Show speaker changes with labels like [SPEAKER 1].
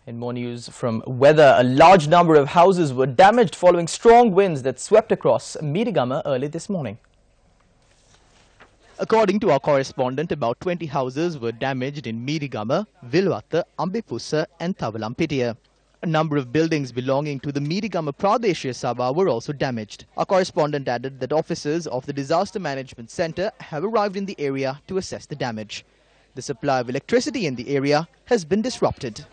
[SPEAKER 1] In more news from weather, a large number of houses were damaged following strong winds that swept across Meedigamma early this morning. According to our correspondent, about 20 houses were damaged in Meedigamma, Vilwatha, Ambipussa and Thavalampitiya. A number of buildings belonging to the Meedigamma Pradeshya Sabha were also damaged. Our correspondent added that officers of the Disaster Management Centre have arrived in the area to assess the damage. The supply of electricity in the area has been disrupted.